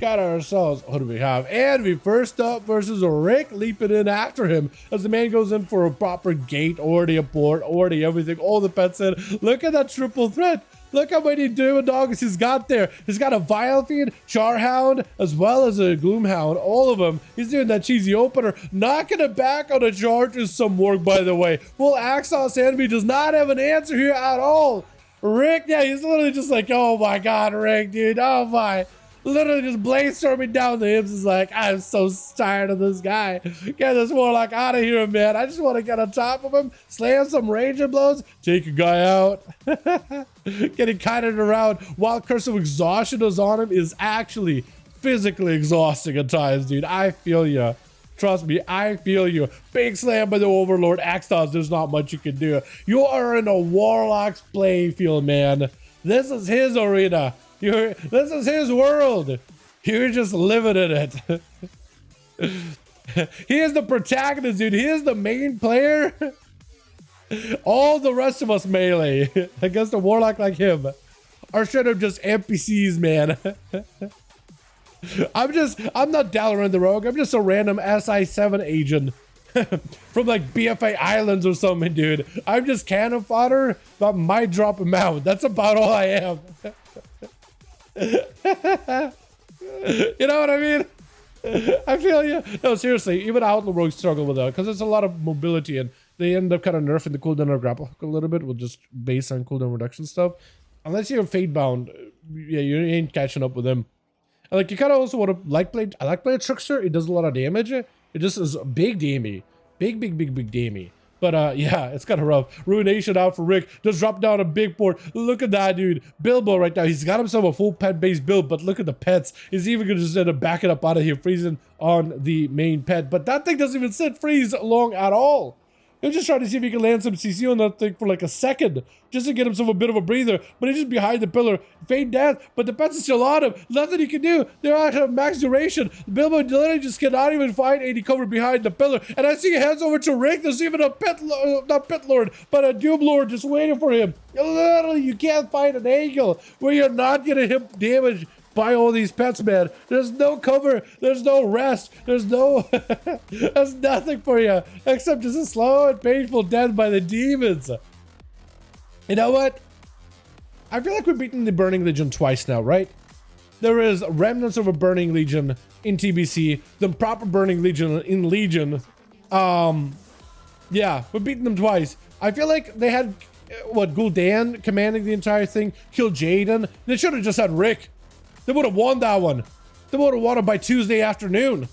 got ourselves, what do we have? And we first up versus Rick leaping in after him as the man goes in for a proper gate, already a port, already everything, all the pets in. Look at that triple threat. Look how many dogs he's got there. He's got a Vile Fiend, Charhound, as well as a Gloomhound. All of them. He's doing that cheesy opener. Knocking it back on a charge is some work, by the way. Well, Axos enemy does not have an answer here at all. Rick, yeah, he's literally just like, oh my god, Rick, dude, oh my. Literally just brainstorming down the hips is like, I'm so tired of this guy. Get this Warlock out of here, man. I just want to get on top of him, slam some ranger blows, take a guy out. Getting kited around while Curse of Exhaustion is on him is actually physically exhausting at times, dude. I feel you. Trust me, I feel you. Big slam by the Overlord. Axtos, there's not much you can do. You are in a Warlock's playing field, man. This is his arena. This is his world. You're just living in it. He is the protagonist, dude. He is the main player. All the rest of us melee against a Warlock like him are straight up just NPCs, man. I'm not Dalaran the Rogue. I'm just a random SI7 agent from like BFA Islands or something, dude. I'm just cannon fodder that might drop him out. That's about all I am. You know what I mean? I feel you. No, seriously, even Outlaw Rogues struggle with that because there's a lot of mobility and they end up kind of nerfing the cooldown of grapple hook a little bit with just based on cooldown reduction stuff. Unless you're fade bound, yeah, you ain't catching up with them. And like you kind of also want to I like playing Trickster. It does a lot of damage. It just is big damage, big damage. But yeah, it's kind of rough. Ruination out for Rick. Just drop down a big board. Look at that, dude. Bilbo right now. He's got himself a full pet-based build, but look at the pets. He's even going to just end up backing up out of here, freezing on the main pet. But that thing doesn't even sit freeze long at all. He's just trying to see if he can land some CC on that thing for like a second, just to get himself a bit of a breather. But he's just behind the pillar, fade death. But the pets are still on him. Nothing he can do. They're out of max duration. Bilbo literally just cannot even find any cover behind the pillar. And I see he heads over to Rick. There's even a not Pit Lord, but a Doom Lord just waiting for him. Literally, you can't find an angle where you're not gonna hit damage by all these pets, man. There's no cover, there's no rest, there's nothing for you except just a slow and painful death by the demons. You know what? I feel like we've beaten the Burning Legion twice now, right? There is remnants of a Burning Legion in TBC, the proper Burning Legion in Legion. Yeah, we've beaten them twice. I feel like they had, Gul'dan commanding the entire thing, killed Jaden. They should have just had Rick. They would have won that one. They would have won it by Tuesday afternoon.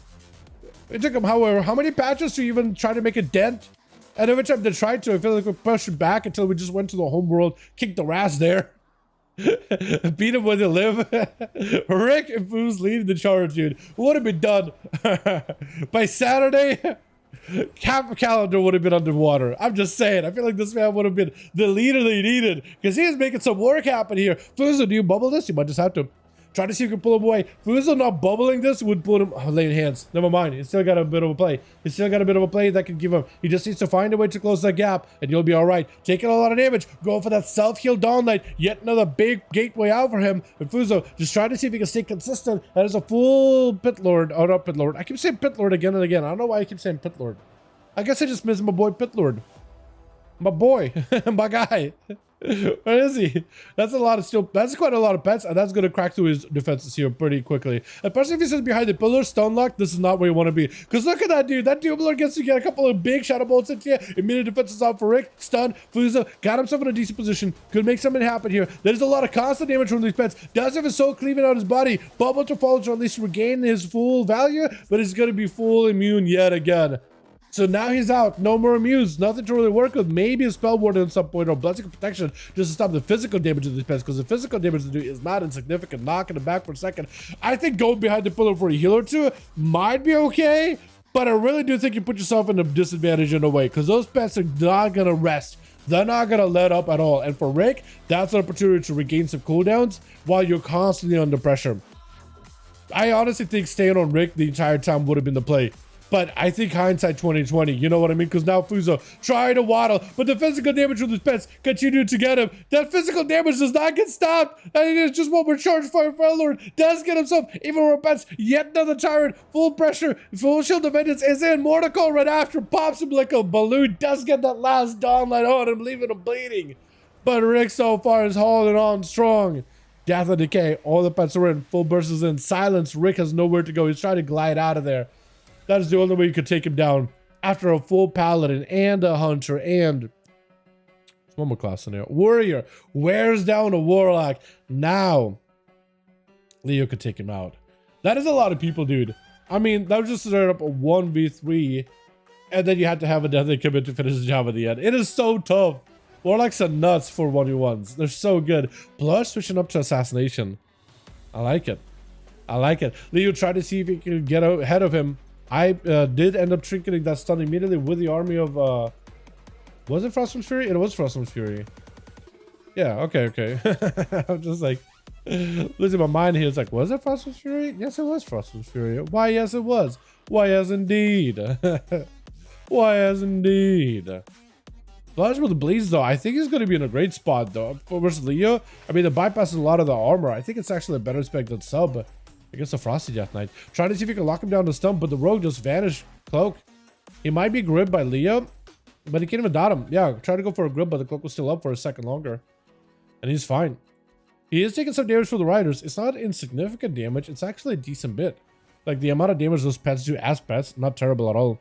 It took them, however, how many patches to even try to make a dent? And every time they tried to, I feel like we pushed it back until we just went to the home world, kicked the ass there. Beat them where they live. Rick and Foos leading the charge, dude. Would have been done. By Saturday, half calendar would have been underwater. I'm just saying. I feel like this man would have been the leader they needed because he is making some work happen here. Foos, do you bubble this? You might just have to try to see if you can pull him away. Fuzo not bubbling this would put him laying hands. Never mind. He's still got a bit of a play. He's still got a bit of a play that can give him. He just needs to find a way to close that gap, and you'll be all right. Taking a lot of damage. Going for that self-heal Dawn Knight. Yet another big gateway out for him. And Fuzo just trying to see if he can stay consistent. That is a full Pit Lord. Oh, not Pit Lord. I keep saying Pit Lord again and again. I don't know why I keep saying Pit Lord. I guess I just miss my boy Pit Lord. My boy. My guy. Where is he? That's a lot of still. That's quite a lot of pets, and that's going to crack through his defenses here pretty quickly. Especially if he sits behind the pillar, stun lock. This is not where you want to be. Because look at that dude. That Doom Lord gets to get a couple of big shadow bolts into you. Immediate defenses out for Rick. Stun. Fuzo got himself in a decent position. Could make something happen here. There's a lot of constant damage from these pets. Does have his soul cleaving out his body. Bubble to fall to at least regain his full value, but he's going to be full immune yet again. So now he's out. No more immunes. Nothing to really work with. Maybe a spell ward at some point or blessing of protection just to stop the physical damage of these pets, because the physical damage to do is not insignificant. Knocking it back for a second. I think going behind the pillar for a heal or two might be okay, but I really do think you put yourself in a disadvantage in a way, because those pets are not going to rest. They're not going to let up at all. And for Rick, that's an opportunity to regain some cooldowns while you're constantly under pressure. I honestly think staying on Rick the entire time would have been the play. But I think hindsight 2020, you know what I mean? Because now Fuso trying to waddle, but the physical damage with his pets continue to get him. That physical damage does not get stopped. And it is just what we're charged for. Lord does get himself even more pets. Yet another tyrant, full pressure, full shield of vengeance is in. Mordecai right after pops him like a balloon. Does get that last dawnlight on him, leaving him bleeding. But Rick so far is holding on strong. Death and Decay, all the pets are in, full burst is in. Silence, Rick has nowhere to go. He's trying to glide out of there. That is the only way you could take him down. After a full paladin and a hunter and one more class in there. Warrior wears down a warlock. Now, Leo could take him out. That is a lot of people, dude. I mean, that was just straight up a 1v3. And then you had to have a deathly commit to finish the job at the end. It is so tough. Warlocks are nuts for 1v1s. They're so good. Plus, switching up to assassination. I like it. I like it. Leo tried to see if he could get ahead of him. I did end up trinketing that stun immediately with the army of... was it Frostman's Fury? It was Frostman's Fury. Yeah, okay. I'm just like... losing my mind here. It's like, was it Frostman's Fury? Yes, it was Frostman's Fury. Why, yes, it was. Why, yes, indeed. Why, yes, indeed. Flash with the Bleeds, though, I think he's going to be in a great spot, though. For versus Leo, I mean, it bypasses a lot of the armor. I think it's actually a better spec than Sub against the Frosty Death Knight. Trying to see if he can lock him down to stump, but the Rogue just vanished. Cloak. He might be gripped by Leo, but he can't even dot him. Yeah, try to go for a grip, but the Cloak was still up for a second longer. And he's fine. He is taking some damage for the Riders. It's not insignificant damage. It's actually a decent bit. Like, the amount of damage those pets do as pets, not terrible at all.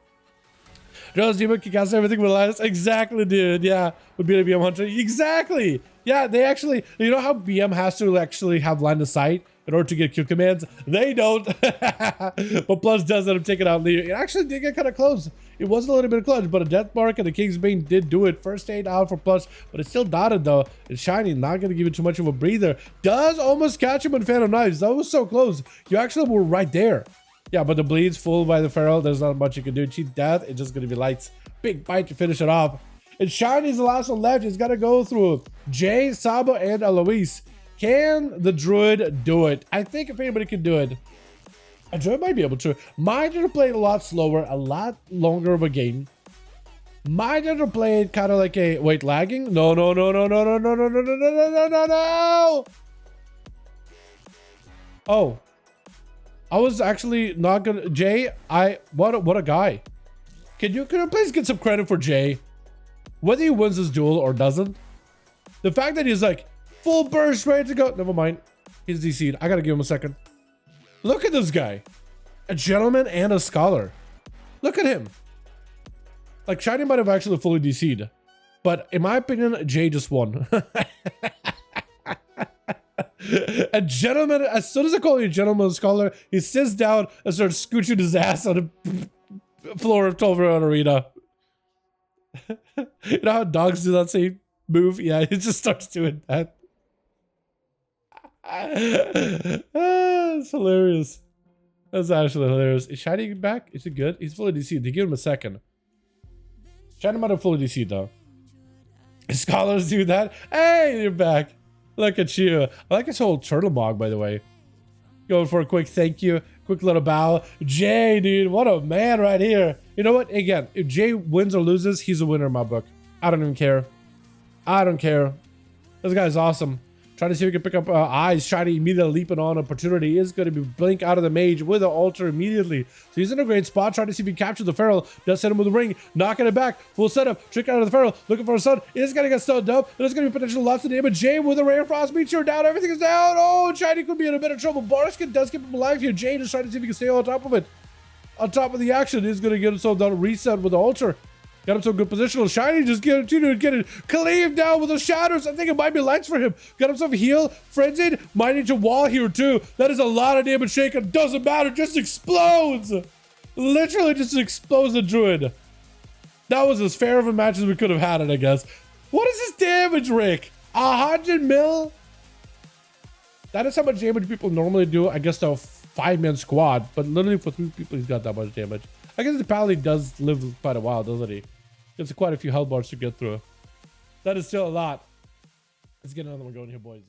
Joe's Demon can cast everything with Linus. Exactly, dude. Yeah, would be a BM Hunter. Exactly. Yeah, they actually, you know how BM has to actually have line of sight in order to get Q commands? They don't. But Plus does end up taking out Leo. It actually did get kind of close. It was a little bit of clutch, but a Death Mark and the King's Bane did do it. First aid out for Plus, but it's still dotted though. It's shiny, not going to give it too much of a breather. Does almost catch him in Phantom Knives. That was so close. You actually were right there. Yeah, but the Bleed's full by the Feral. There's not much you can do. Cheat Death, it's just going to be lights. Big bite to finish it off. And Shiny's the last one left. He's got to go through Jay, Sabo, and Eloise. Can the Druid do it? I think if anybody can do it, a Druid might be able to. Might have played a lot slower, a lot longer of a game. Might have played kind of like a... Wait, lagging? No. Oh. I was actually not gonna... Jay, what a guy. Can you please get some credit for Jay? Whether he wins this duel or doesn't. The fact that he's like, full burst, ready to go. Never mind. He's DC'd. I gotta give him a second. Look at this guy. A gentleman and a scholar. Look at him. Like, Shiny might have actually fully DC'd. But in my opinion, Jay just won. A gentleman, as soon as I call you a gentleman scholar, he sits down and starts scooching his ass on the floor of 12-round arena. You know how dogs do that same move? Yeah, he just starts doing that. It's hilarious. That's actually hilarious. Is Shiny back? Is he good? He's fully DC'd. They give him a second. Shiny might have fully DC'd though. Scholars do that. Hey, you're back. Look at you. I like his whole turtle bog, by the way. Going for a quick thank you. Quick little bow. Jay, dude. What a man right here. You know what? Again, if Jay wins or loses, he's a winner in my book. I don't even care. I don't care. This guy's awesome. Trying to see if we can pick up eyes. Shiny immediately leaping on opportunity is going to be blink out of the mage with an altar immediately. So he's in a great spot. Trying to see if he can capture the feral. Does send him with a ring. Knocking it back. Full setup. Trick out of the feral. Looking for a stun. Is going to get stunned up. There's going to be potential lots of damage. Jay with a rare frost meteor down. Everything is down. Oh, Shiny could be in a bit of trouble. Barskin does keep him alive here. Jay is trying to see if he can stay on top of it. On top of the action. He's going to get himself down. Reset with the altar. Got him to a good position. Shiny just get it. Cleave down with the shatters. I think it might be lights for him. Got himself a heal. Frenzied. Might need to wall here too. That is a lot of damage shaken. Doesn't matter. Just explodes. Literally just explodes the Druid. That was as fair of a match as we could have had it, I guess. What is his damage, Rick? 100 mil? That is how much damage people normally do, I guess, to a 5-man squad. But literally for 3 people, he's got that much damage. I guess the Paladin does live quite a while, doesn't he? It's quite a few health bars to get through. That is still a lot. Let's get another one going here, boys.